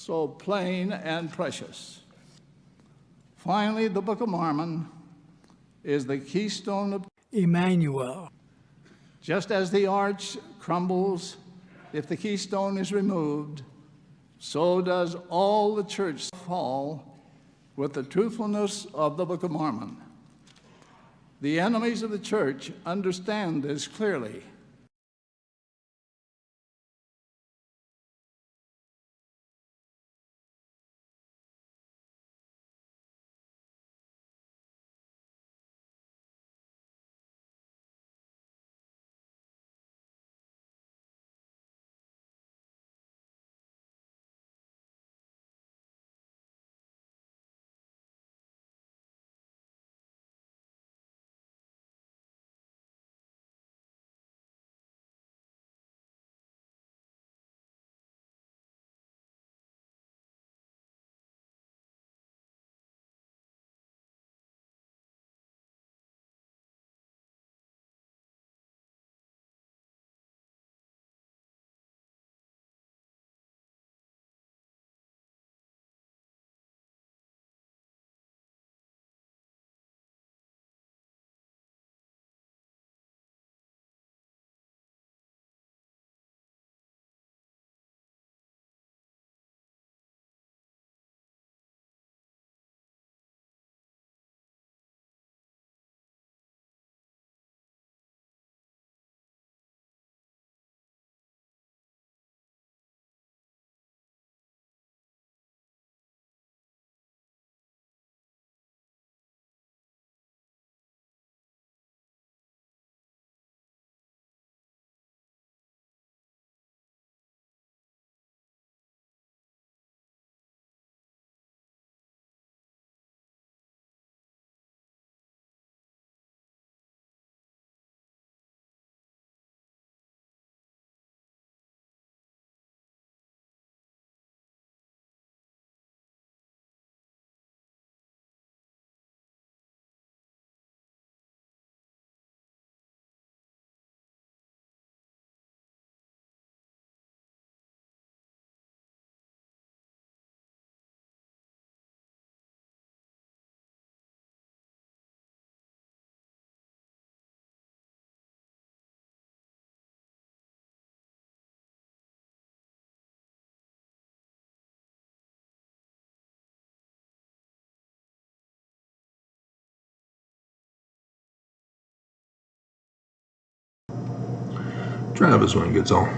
so plain and precious. Finally, the Book of Mormon is the keystone of Emmanuel. Just as the arch crumbles if the keystone is removed, so does all the church fall with the truthfulness of the Book of Mormon. The enemies of the church understand this clearly. Travis Wingetzel.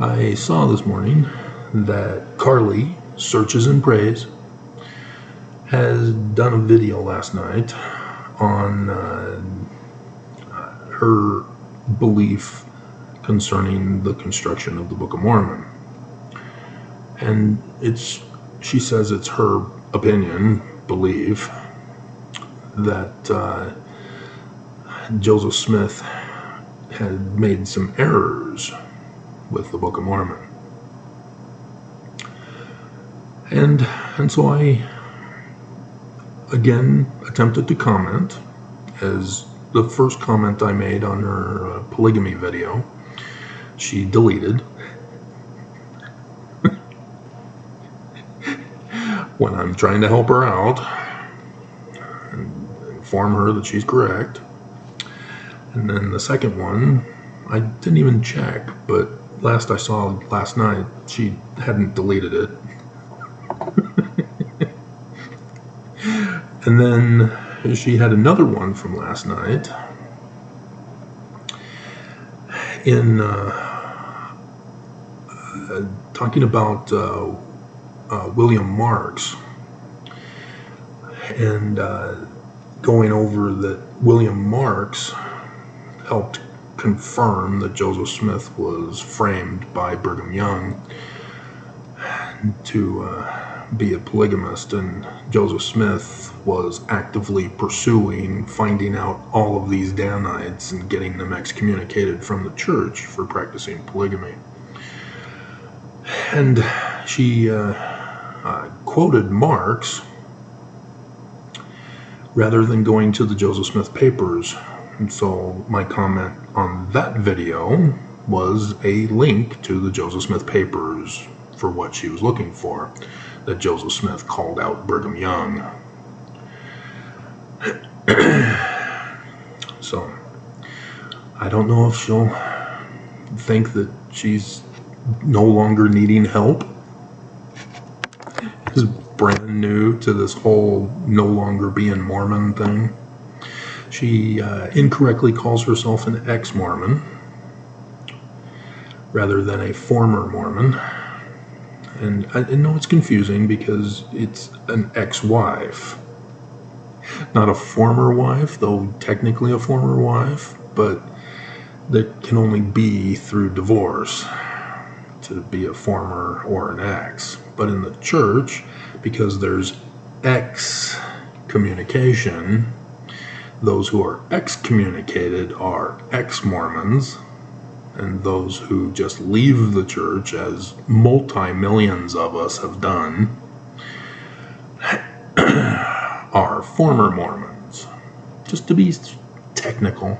I saw this morning that Carly, Searches and Praise, has done a video last night on her belief concerning the construction of the Book of Mormon. And she says it's her opinion, belief, that Joseph Smith had made some errors with the Book of Mormon. And so I again attempted to comment, as the first comment I made on her polygamy video, she deleted when I'm trying to help her out and inform her that she's correct. And then the second one, I didn't even check, but last I saw last night, she hadn't deleted it. And then she had another one from last night in talking about William Marks, and going over that William Marks helped confirm that Joseph Smith was framed by Brigham Young to be a polygamist, and Joseph Smith was actively pursuing finding out all of these Danites and getting them excommunicated from the church for practicing polygamy. And she quoted Marx rather than going to the Joseph Smith papers. And so my comment on that video was a link to the Joseph Smith papers for what she was looking for, that Joseph Smith called out Brigham Young. So, I don't know if she'll think that she's no longer needing help. Is brand new to this whole no longer being Mormon thing. She incorrectly calls herself an ex-Mormon rather than a former Mormon. And I know it's confusing because it's an ex-wife. Not a former wife, though technically a former wife, but that can only be through divorce to be a former or an ex. But in the church, because there's excommunication, those who are excommunicated are ex-Mormons, and those who just leave the church, as multi-millions of us have done, are former Mormons. Just to be technical.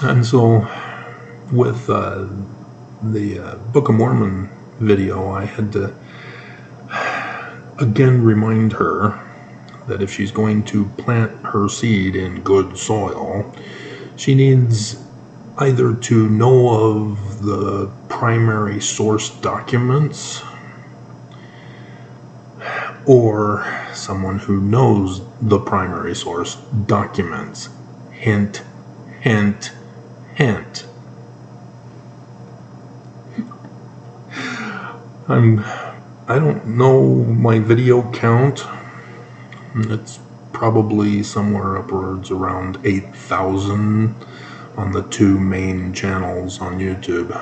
And so, with the Book of Mormon video, I had to again remind her that if she's going to plant her seed in good soil, she needs either to know of the primary source documents or someone who knows the primary source documents. Hint, hint, hint. I don't know my video count. It's probably somewhere upwards around 8,000 on the two main channels on YouTube.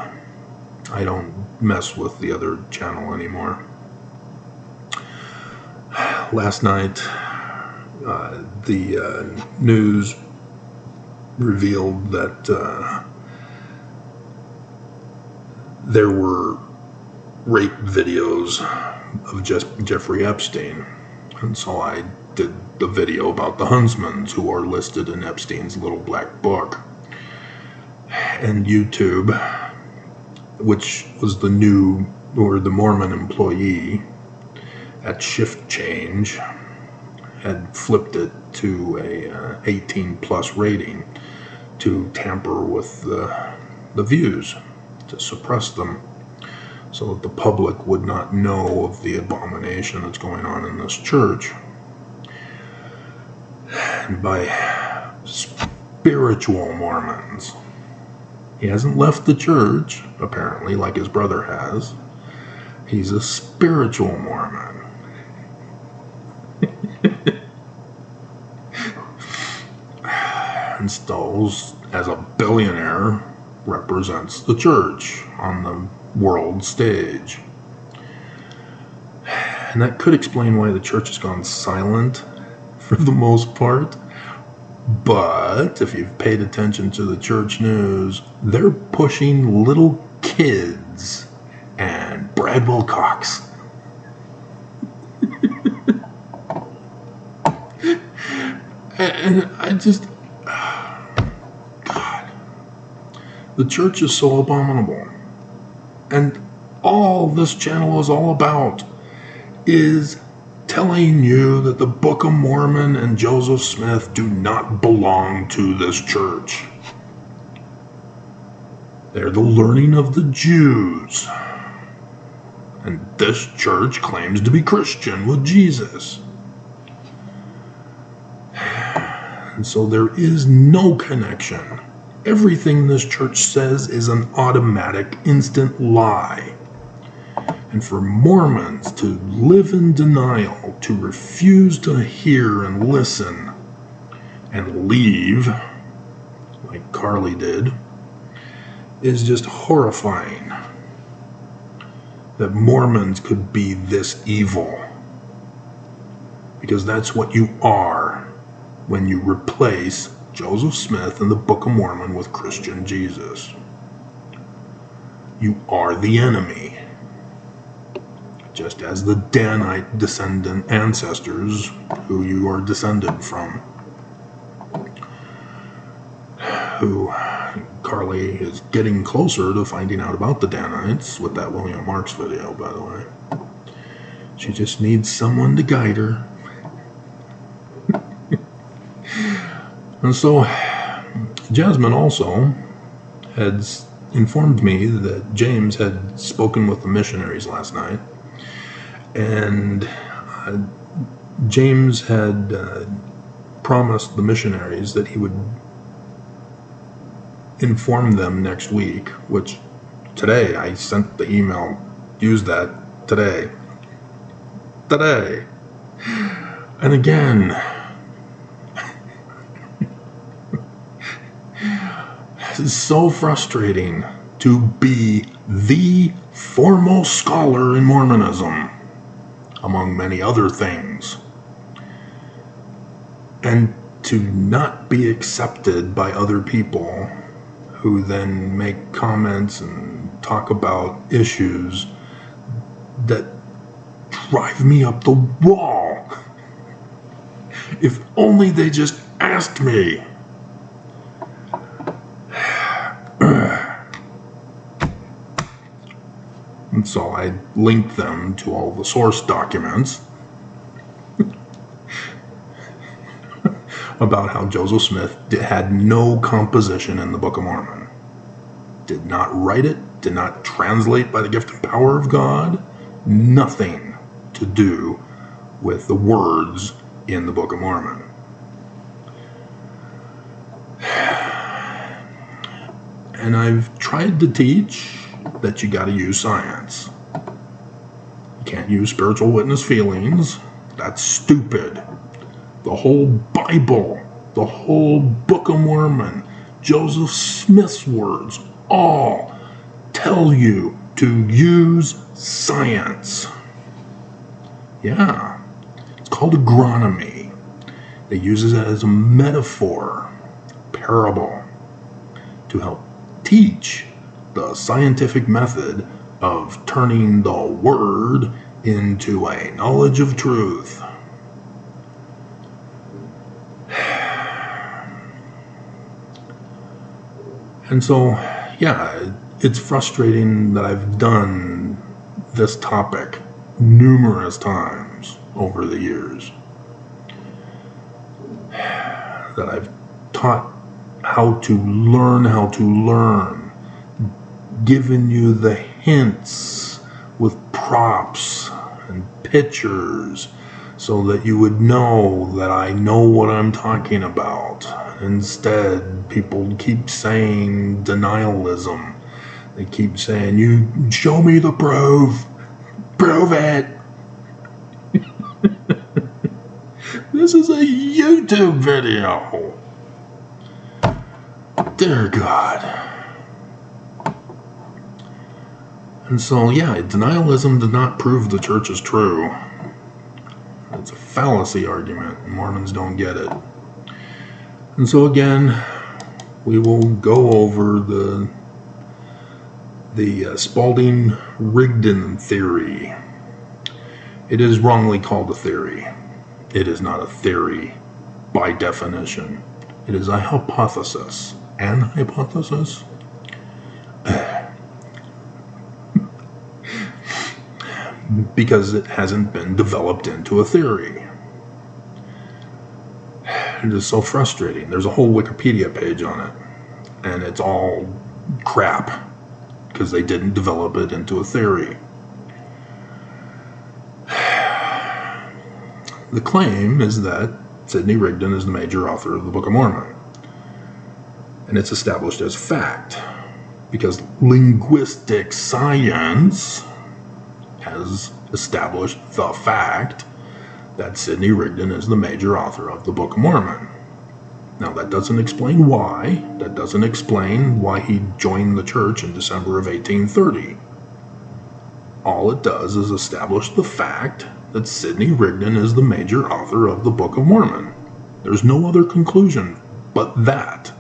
I don't mess with the other channel anymore. Last night, the news revealed that there were rape videos of Jeffrey Epstein. And so I did the video about the Huntsmans who are listed in Epstein's little black book. And YouTube, which was the Mormon employee at shift change, had flipped it to a 18 plus rating to tamper with the views, to suppress them, so that the public would not know of the abomination that's going on in this church. And by spiritual Mormons. He hasn't left the church, apparently, like his brother has. He's a spiritual Mormon. And Stolz, as a billionaire, represents the church on the world stage. And that could explain why the church has gone silent for the most part. But if you've paid attention to the church news, they're pushing little kids and Brad Wilcox. And I just, God, the church is so abominable. And all this channel is all about is telling you that the Book of Mormon and Joseph Smith do not belong to this church. They're the learning of the Jews. And this church claims to be Christian with Jesus. And so there is no connection. Everything this church says is an automatic, instant lie. And for Mormons to live in denial, to refuse to hear and listen, and leave, like Carly did, is just horrifying. That Mormons could be this evil. Because that's what you are when you replace Joseph Smith and the Book of Mormon with Christian Jesus. You are the enemy. Just as the Danite descendant ancestors who you are descended from. who Carly is getting closer to finding out about the Danites with that William Marks video, by the way. She just needs someone to guide her. And so Jasmine also had informed me that James had spoken with the missionaries last night, and James had promised the missionaries that he would inform them next week, which today I sent the email, use that today. And again, this is so frustrating to be the foremost scholar in Mormonism, among many other things, and to not be accepted by other people who then make comments and talk about issues that drive me up the wall. If only they just asked me. And so I linked them to all the source documents about how Joseph Smith had no composition in the Book of Mormon. Did not write it, did not translate by the gift and power of God, nothing to do with the words in the Book of Mormon. And I've tried to teach that you got to use science. You can't use spiritual witness feelings. That's stupid. The whole Bible, the whole Book of Mormon, Joseph Smith's words, all tell you to use science. Yeah, it's called agronomy. It uses it as a metaphor, parable, to help teach the scientific method of turning the word into a knowledge of truth. And so, yeah, it's frustrating that I've done this topic numerous times over the years. That I've taught how to learn, given you the hints with props and pictures so that you would know that I know what I'm talking about. Instead, people keep saying denialism. They keep saying, you show me the proof. Prove it. This is a YouTube video. Dear God. And so, yeah, denialism did not prove the church is true. It's a fallacy argument. Mormons don't get it. And so again, we will go over the Spalding Rigdon theory. It is wrongly called a theory. It is not a theory by definition. It is a hypothesis. An hypothesis? Because it hasn't been developed into a theory. It is so frustrating. There's a whole Wikipedia page on it, and it's all crap because they didn't develop it into a theory. The claim is that Sidney Rigdon is the major author of the Book of Mormon, and it's established as fact because linguistic science has established the fact that Sidney Rigdon is the major author of the Book of Mormon. Now, that doesn't explain why. That doesn't explain why he joined the church in December of 1830. All it does is establish the fact that Sidney Rigdon is the major author of the Book of Mormon. There's no other conclusion but that.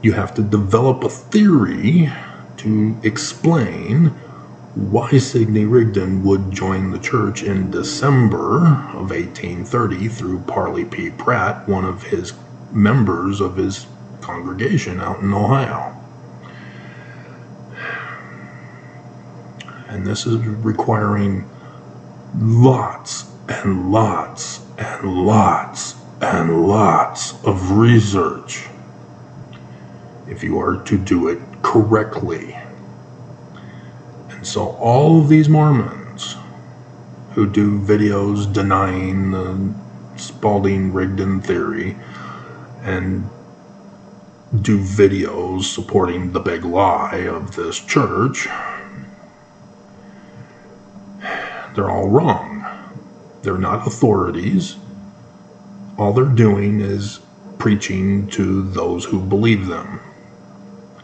You have to develop a theory to explain why Sidney Rigdon would join the church in December of 1830 through Parley P. Pratt, one of his members of his congregation out in Ohio. And this is requiring lots and lots and lots and lots of research if you are to do it correctly. And so all of these Mormons who do videos denying the Spalding Rigdon theory and do videos supporting the big lie of this church, they're all wrong. They're not authorities. All they're doing is preaching to those who believe them.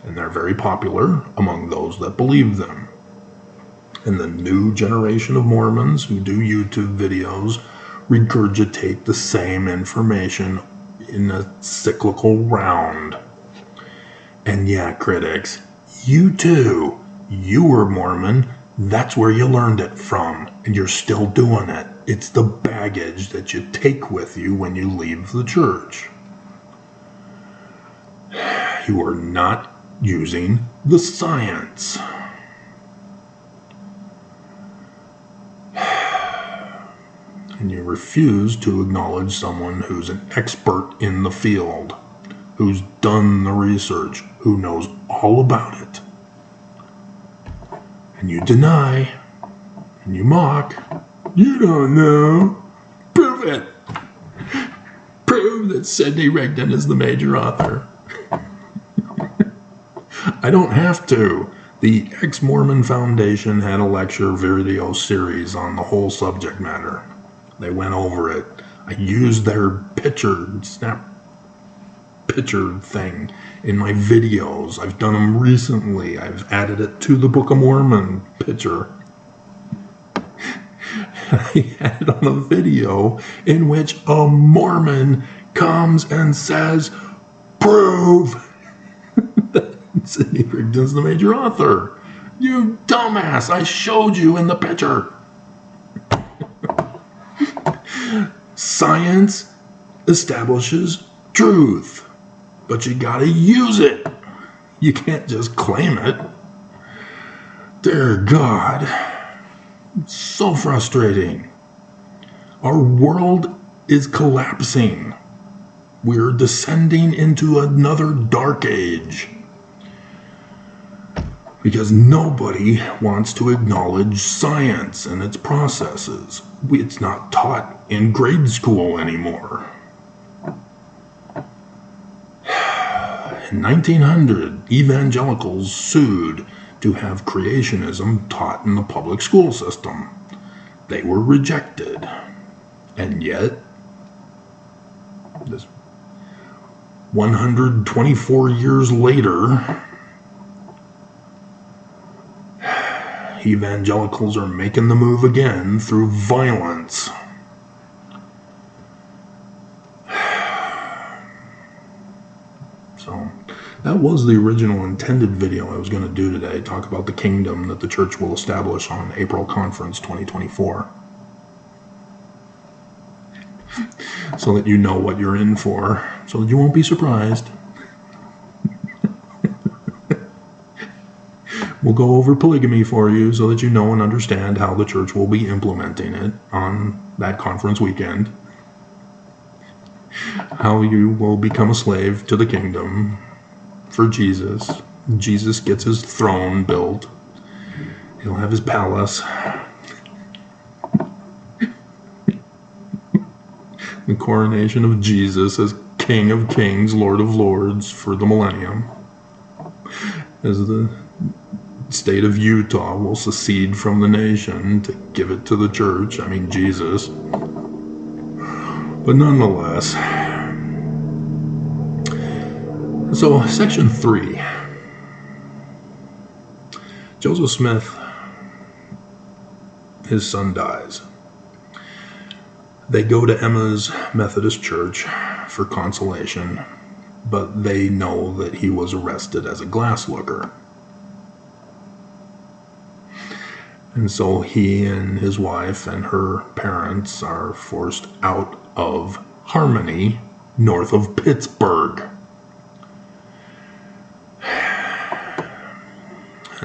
And they're very popular among those that believe them. And the new generation of Mormons who do YouTube videos regurgitate the same information in a cyclical round. And yeah, critics, you too. You were Mormon. That's where you learned it from. And you're still doing it. It's the baggage that you take with you when you leave the church. You are not using the science. And you refuse to acknowledge someone who's an expert in the field, who's done the research, who knows all about it. And you deny, and you mock. You don't know. Prove it. Prove that Sidney Rigdon is the major author. I don't have to. The Ex-Mormon Foundation had a lecture video series on the whole subject matter. They went over it. I used their snap picture thing in my videos. I've done them recently. I've added it to the Book of Mormon picture. I had it on a video in which a Mormon comes and says, prove that Sidney Rigdon's the major author. You dumbass, I showed you in the picture. Science establishes truth, but you gotta use it. You can't just claim it. Dear God, it's so frustrating. Our world is collapsing. We're descending into another dark age because nobody wants to acknowledge science and its processes. It's not taught in grade school anymore. In 1900, evangelicals sued to have creationism taught in the public school system. They were rejected. And yet, this 124 years later, evangelicals are making the move again through violence. So, that was the original intended video I was going to do today, talk about the kingdom that the church will establish on April Conference 2024. So that you know what you're in for, so that you won't be surprised. We'll go over polygamy for you so that you know and understand how the church will be implementing it on that conference weekend. How you will become a slave to the kingdom for Jesus. Jesus gets his throne built. He'll have his palace. The coronation of Jesus as King of Kings, Lord of Lords for the millennium. As the state of Utah will secede from the nation to give it to the church, Jesus. But nonetheless. So, section 3. Joseph Smith, his son dies. They go to Emma's Methodist Church for consolation, but they know that he was arrested as a glass looker. And so he and his wife and her parents are forced out of Harmony, north of Pittsburgh.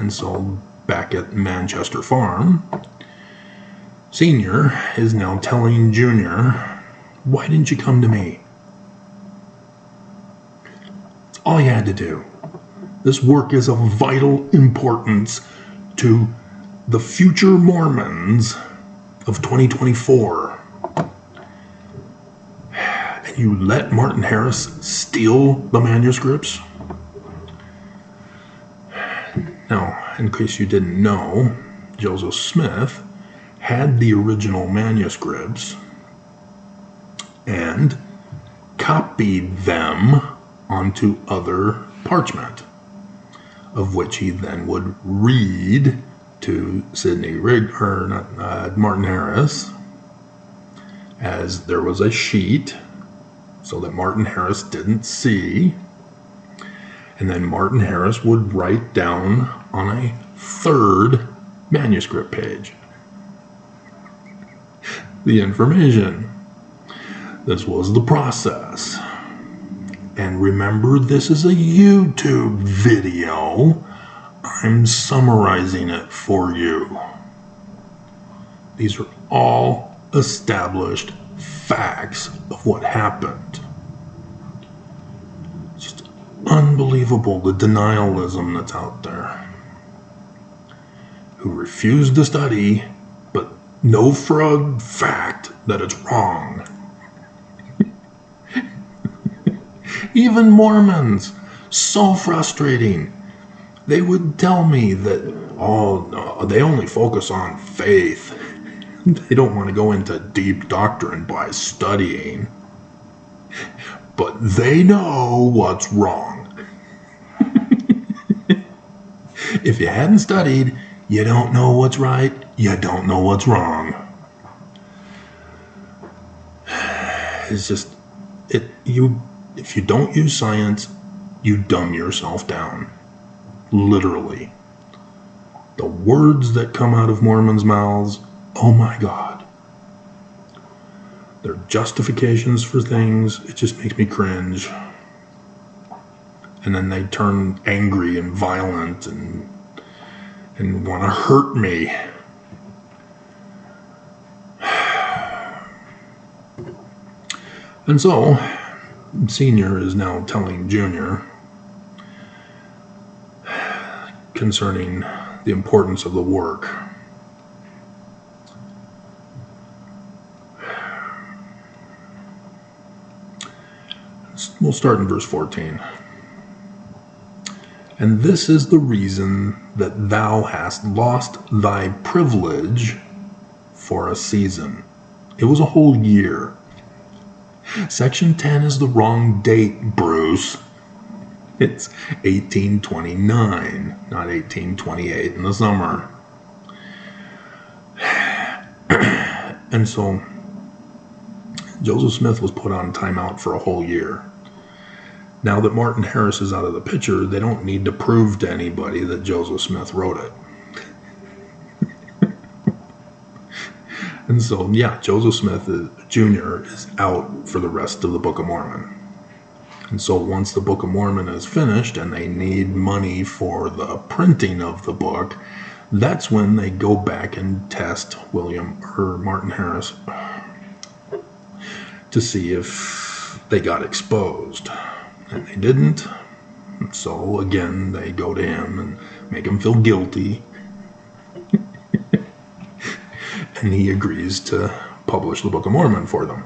And so back at Manchester Farm, Senior is now telling Junior, why didn't you come to me? It's all you had to do. This work is of vital importance to the future Mormons of 2024. And you let Martin Harris steal the manuscripts? Now, in case you didn't know, Joseph Smith had the original manuscripts and copied them onto other parchment, of which he then would read to Martin Harris, as there was a sheet so that Martin Harris didn't see, and then Martin Harris would write down on a third manuscript page the information. This was the process. And remember, this is a YouTube video. I'm summarizing it for you. These are all established facts of what happened. It's just unbelievable, the denialism that's out there. Who refuse to study, but know for a fact that it's wrong. Even Mormons, so frustrating. They would tell me that, oh, no, they only focus on faith. They don't want to go into deep doctrine by studying. But they know what's wrong. If you hadn't studied, you don't know what's right, you don't know what's wrong. It's just, if you don't use science, you dumb yourself down. Literally. The words that come out of Mormons' mouths, oh my God. They're justifications for things. It just makes me cringe. And then they turn angry and violent and want to hurt me. And so, Senior is now telling Junior concerning the importance of the work. We'll start in verse 14. And this is the reason that thou hast lost thy privilege for a season. It was a whole year. Section 10 is the wrong date, Bruce. It's 1829, not 1828 in the summer. And so Joseph Smith was put on timeout for a whole year. Now that Martin Harris is out of the picture, they don't need to prove to anybody that Joseph Smith wrote it. And so, yeah, Joseph Smith Jr. is out for the rest of the Book of Mormon. And so once the Book of Mormon is finished and they need money for the printing of the book, that's when they go back and test Martin Harris to see if they got exposed. And they didn't. So again, they go to him and make him feel guilty. And he agrees to publish the Book of Mormon for them.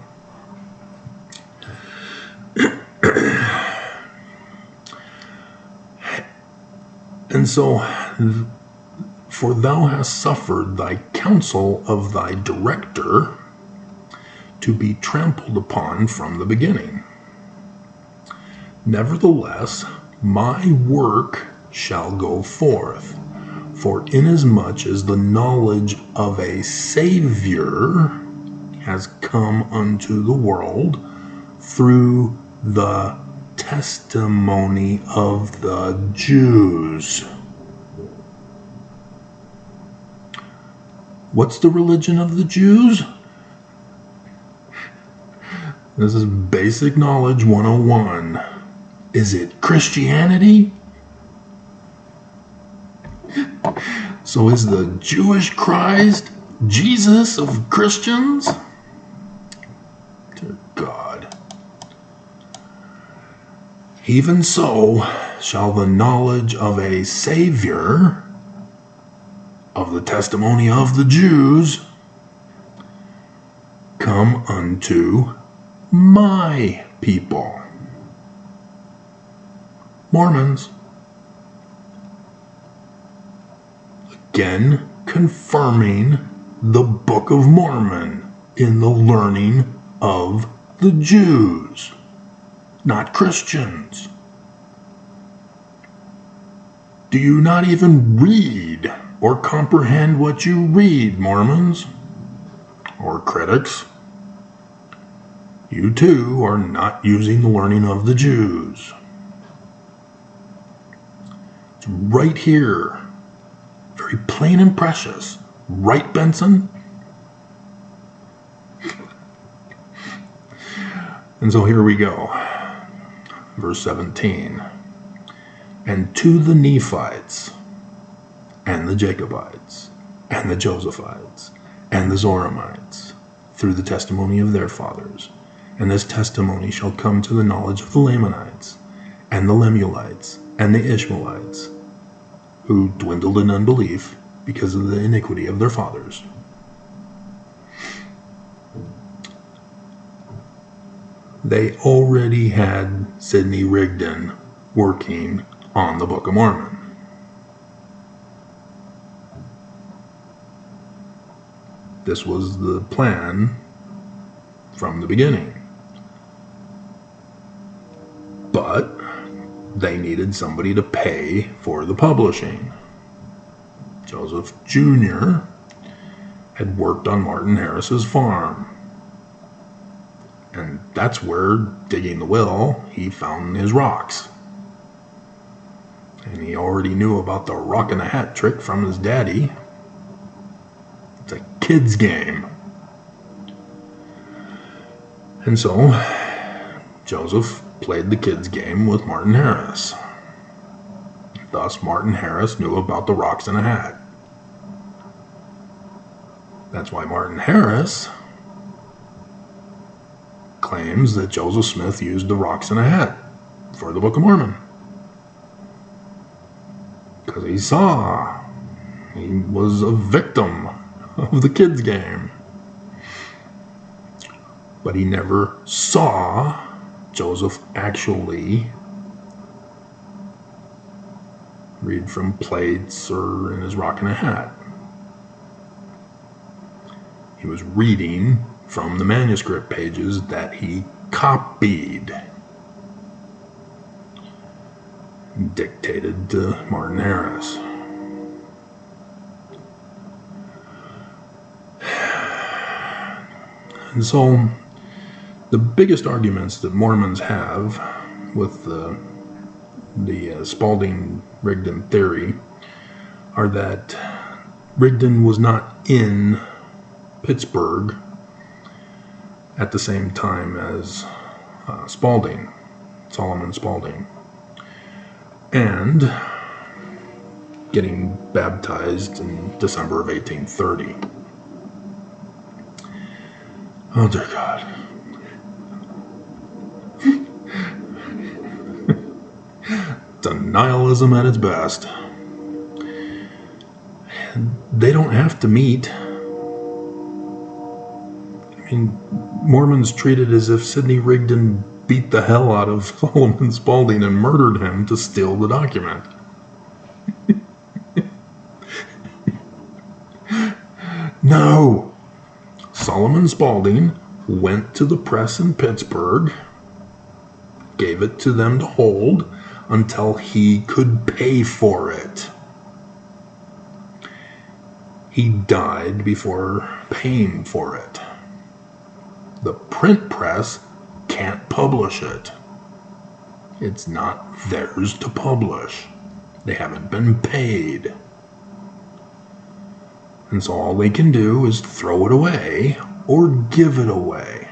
And so, for thou hast suffered thy counsel of thy director to be trampled upon from the beginning. Nevertheless, my work shall go forth, for inasmuch as the knowledge of a Savior has come unto the world through the testimony of the Jews. What's the religion of the Jews? This is Basic Knowledge 101. Is it Christianity? So is the Jewish Christ Jesus of Christians? Dear God. Even so shall the knowledge of a Savior, of the testimony of the Jews, come unto my people. Mormons. Again, confirming the Book of Mormon in the learning of the Jews, not Christians. Do you not even read or comprehend what you read, Mormons? Or critics? You too are not using the learning of the Jews. It's right here. Very plain and precious. Right, Benson? And so here we go. Verse 17. And to the Nephites, and the Jacobites, and the Josephites, and the Zoramites, through the testimony of their fathers. And this testimony shall come to the knowledge of the Lamanites, and the Lemuelites, and the Ishmaelites, who dwindled in unbelief because of the iniquity of their fathers. They already had Sidney Rigdon working on the Book of Mormon. This was the plan from the beginning. But they needed somebody to pay for the publishing. Joseph Jr. had worked on Martin Harris's farm. And that's where, digging the well, he found his rocks. And he already knew about the rock in the hat trick from his daddy. It's a kid's game. And so, Joseph played the kid's game with Martin Harris. Thus, Martin Harris knew about the rocks in a hat. That's why Martin Harris claims that Joseph Smith used the rocks in a hat for the Book of Mormon. Because he saw he was a victim of the kids' game. But he never saw Joseph actually read from plates or in his rock in a hat. He was reading from the manuscript pages that he copied, dictated to Martin Harris. And so the biggest arguments that Mormons have with the Spalding Rigdon theory are that Rigdon was not in Pittsburgh at the same time as Spalding, Solomon Spalding, and getting baptized in December of 1830. Oh, dear God. Denialism at its best. They don't have to meet. I mean, Mormons treat it as if Sidney Rigdon beat the hell out of Solomon Spalding and murdered him to steal the document. No! Solomon Spalding went to the press in Pittsburgh, gave it to them to hold until he could pay for it. He died before paying for it. The print press can't publish it. It's not theirs to publish. They haven't been paid. And so all they can do is throw it away or give it away.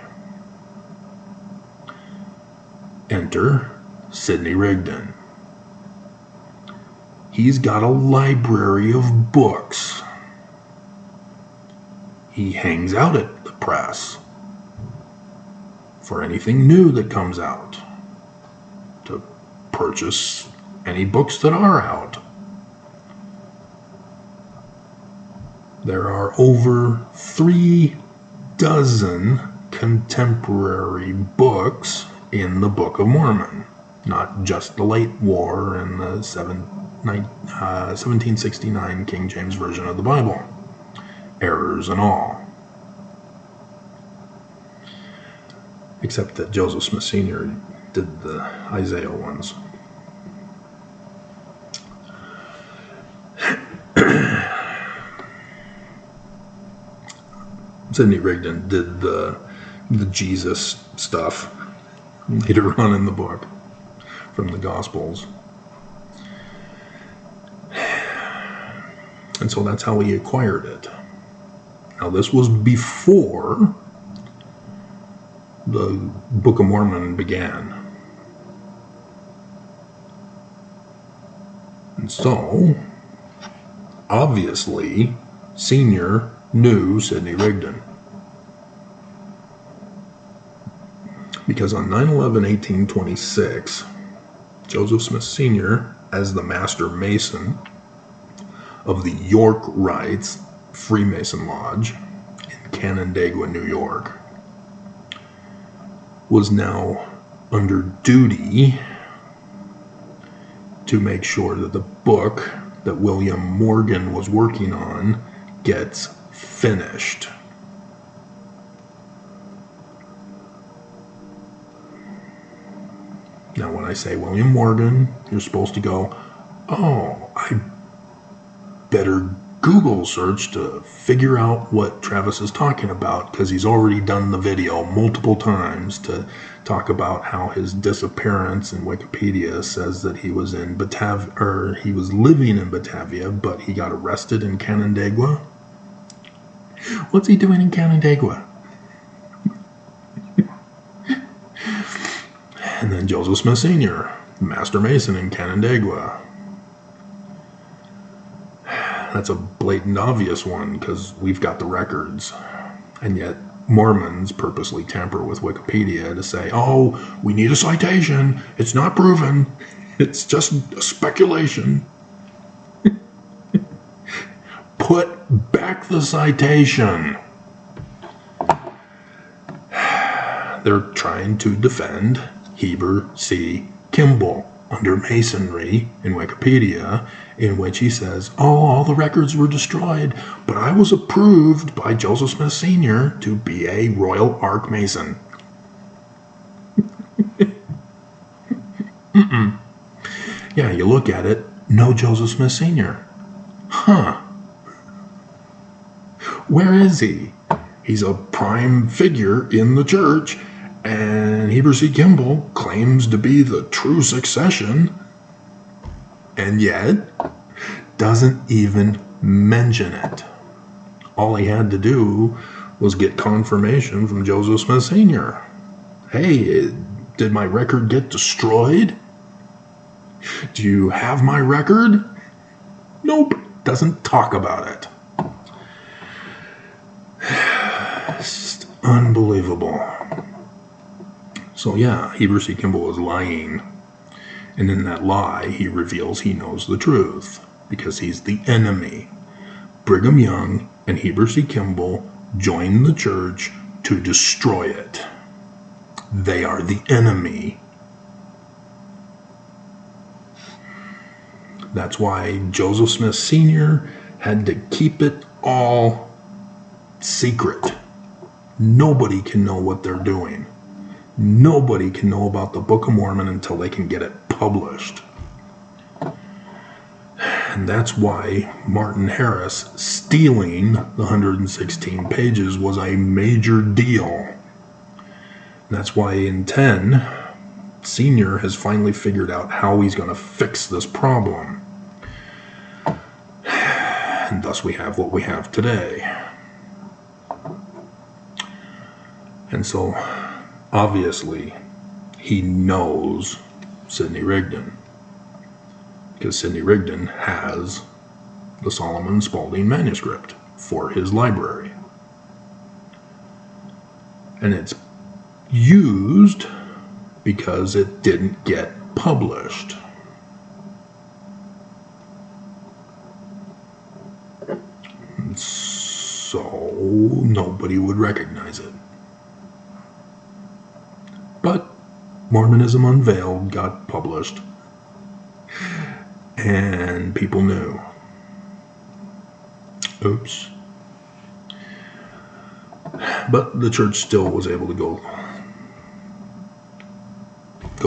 Enter Sidney Rigdon. He's got a library of books. He hangs out at the press for anything new that comes out, to purchase any books that are out. There are over 3 dozen contemporary books in the Book of Mormon, not just the late war and the 1769 King James Version of the Bible, errors and all. Except that Joseph Smith Sr. did the Isaiah ones. Sidney Rigdon did the Jesus stuff later on in the book from the Gospels. And so that's how he acquired it. Now this was before the Book of Mormon began. And so, obviously, Sr. knew Sidney Rigdon. Because on 9/11/1826, Joseph Smith Sr., as the Master Mason of the York Rites Freemason Lodge in Canandaigua, New York, was now under duty to make sure that the book that William Morgan was working on gets finished. Now, when I say William Morgan, you're supposed to go, oh, I better Google search to figure out what Travis is talking about, because he's already done the video multiple times to talk about how his disappearance in Wikipedia says that he was in Batavia, or he was living in Batavia, but he got arrested in Canandaigua. What's he doing in Canandaigua? And then Joseph Smith Sr., Master Mason in Canandaigua. That's a blatant obvious one because we've got the records. And yet Mormons purposely tamper with Wikipedia to say, oh, we need a citation. It's not proven. It's just a speculation. Put back the citation. They're trying to defend Heber C. Kimball under Masonry in Wikipedia, in which he says, oh, all the records were destroyed, but I was approved by Joseph Smith Sr. to be a Royal Ark Mason. Yeah, you look at it, no Joseph Smith Sr. Huh. Where is he? He's a prime figure in the church, and Heber C. Kimball claims to be the true succession, and yet doesn't even mention it. All he had to do was get confirmation from Joseph Smith Sr. Hey, did my record get destroyed? Do you have my record? Nope, doesn't talk about it. It's just unbelievable. So yeah, Heber C. Kimball is lying. And in that lie, he reveals he knows the truth, because he's the enemy. Brigham Young and Heber C. Kimball joined the church to destroy it. They are the enemy. That's why Joseph Smith Sr. had to keep it all secret. Nobody can know what they're doing. Nobody can know about the Book of Mormon until they can get it published. And that's why Martin Harris stealing the 116 pages was a major deal. That's why in 10, Senior has finally figured out how he's going to fix this problem. And thus we have what we have today. And so, obviously, he knows Sidney Rigdon. because Sidney Rigdon has the Solomon Spalding manuscript for his library. And it's used because it didn't get published. And so nobody would recognize it. But Mormonism Unveiled got published, and people knew. Oops. But the church still was able to go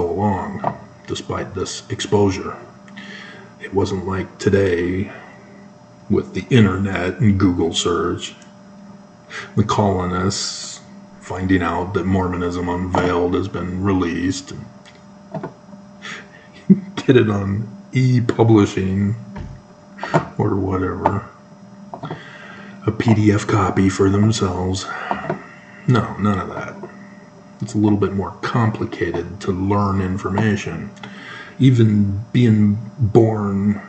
along despite this exposure. It wasn't like today with the internet and Google search, the colonists finding out that Mormonism Unveiled has been released, and get it on e-publishing or whatever, a PDF copy for themselves. No, none of that. It's a little bit more complicated to learn information. Even being born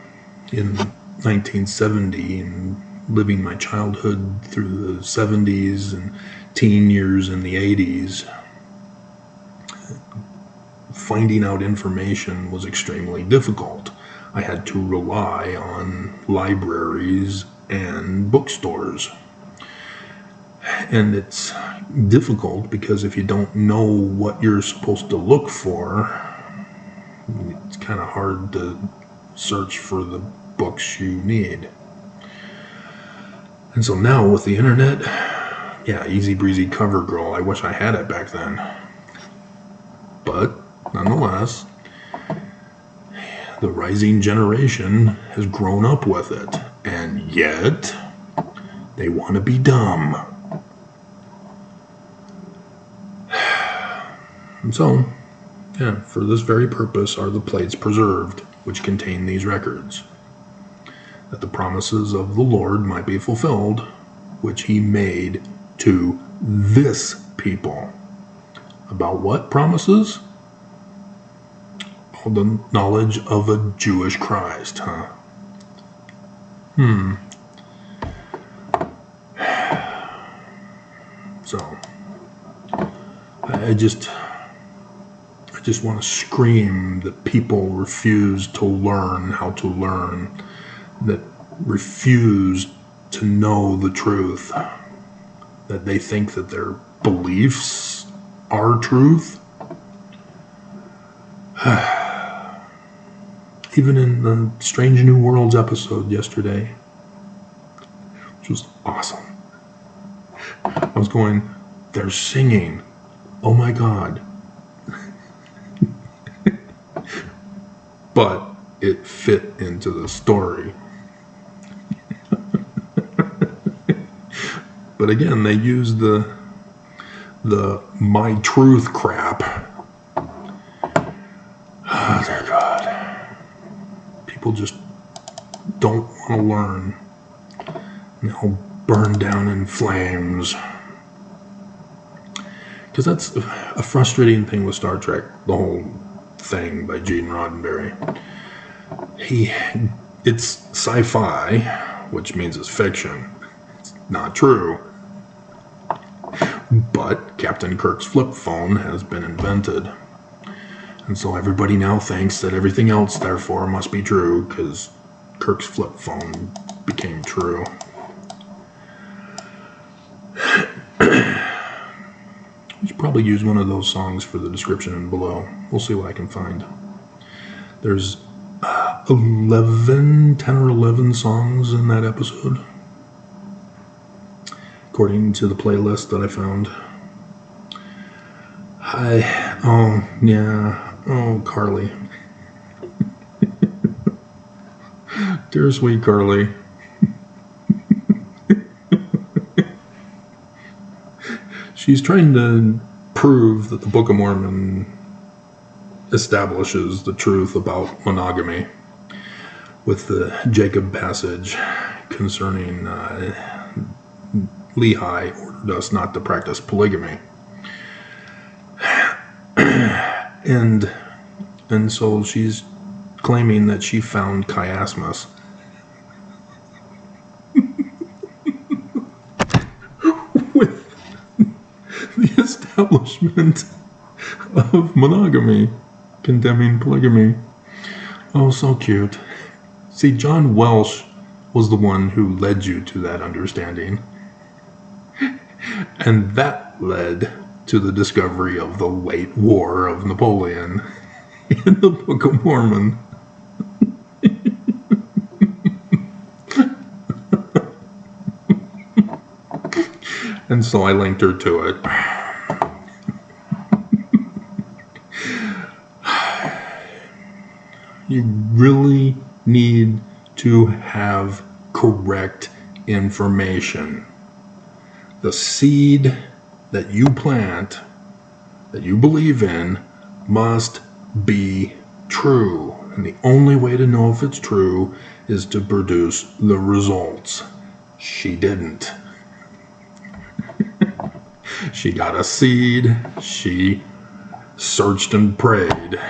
in 1970 and living my childhood through the 70s and teen years in the 80s, finding out information was extremely difficult. I had to rely on libraries and bookstores. And it's difficult because if you don't know what you're supposed to look for, it's kind of hard to search for the books you need. And so now with the internet, yeah, easy breezy cover girl. I wish I had it back then. But nonetheless, the rising generation has grown up with it, and yet they want to be dumb. And so, yeah, for this very purpose are the plates preserved, which contain these records, that the promises of the Lord might be fulfilled, which he made to this people. About what promises? All the knowledge of a Jewish Christ, huh? So, I just want to scream that people refuse to learn how to learn, that refuse to know the truth, that they think that their beliefs are truth. Even in the Strange New Worlds episode yesterday, which was awesome, I was going, they're singing. Oh my God. But it fit into the story. But again, they used the my truth crap. Oh, dear God. People just don't want to learn. And they'll burn down in flames. Because that's a frustrating thing with Star Trek, the whole thing by Gene Roddenberry. It's sci-fi, which means it's fiction. It's not true. But Captain Kirk's flip phone has been invented. And so everybody now thinks that everything else, therefore, must be true, because Kirk's flip phone became true. We should probably use one of those songs for the description below. We'll see what I can find. There's 10 or 11 songs in that episode, according to the playlist that I found. Oh, Carly. Dear sweet Carly. She's trying to prove that the Book of Mormon establishes the truth about monogamy with the Jacob passage concerning Lehi ordered us not to practice polygamy. And so she's claiming that she found chiasmus. With the establishment of monogamy, condemning polygamy. Oh, so cute. See, John Welsh was the one who led you to that understanding. And that led to the discovery of the late War of Napoleon in the Book of Mormon. And so I linked her to it. You really need to have correct information. The seed that you plant, that you believe in, must be true. And the only way to know if it's true is to produce the results. She didn't. She got a seed, she searched and prayed,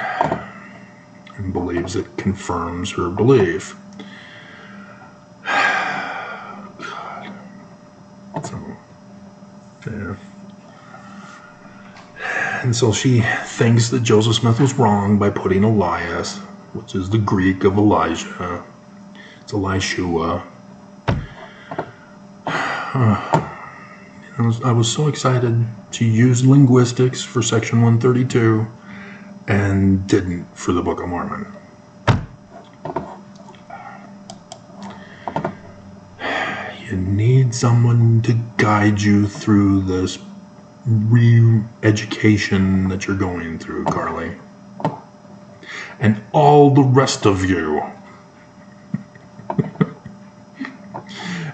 and believes it confirms her belief. God. So, yeah. And so she thinks that Joseph Smith was wrong by putting Elias, which is the Greek of Elijah. It's Elishua. I was so excited to use linguistics for section 132 and didn't for the Book of Mormon. You need someone to guide you through this re-education that you're going through, Carly. And all the rest of you.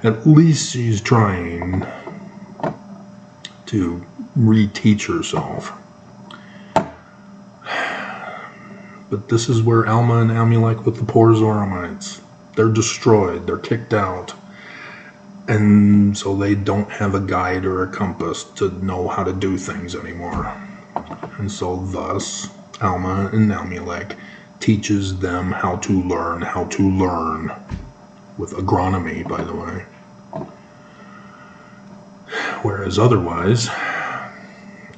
At least she's trying to reteach herself. But this is where Alma and Amulek with the poor Zoramites. They're destroyed. They're kicked out. And so they don't have a guide or a compass to know how to do things anymore. And so thus, Alma and Amulek teaches them how to learn. With agronomy, by the way. Whereas otherwise,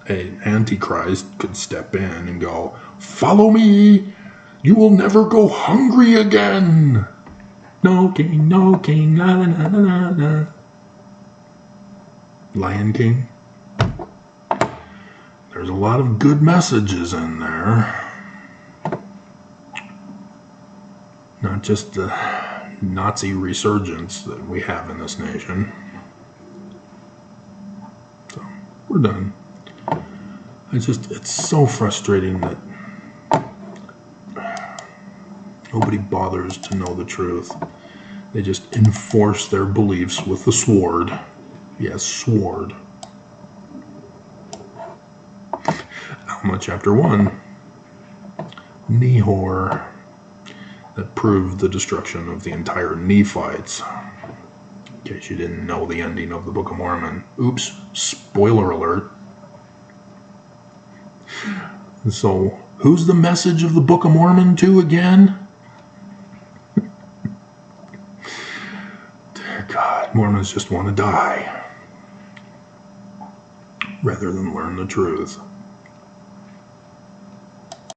an antichrist could step in and go, "Follow me, you will never go hungry again. No king, la la la la la." Lion King. There's a lot of good messages in there. Not just the Nazi resurgence that we have in this nation. So, we're done. It's so frustrating that nobody bothers to know the truth. They just enforce their beliefs with the sword. Yes, sword. Alma chapter 1. Nehor. That proved the destruction of the entire Nephites. In case you didn't know the ending of the Book of Mormon. Oops, spoiler alert. And so, who's the message of the Book of Mormon to again? Dear God, Mormons just want to die rather than learn the truth.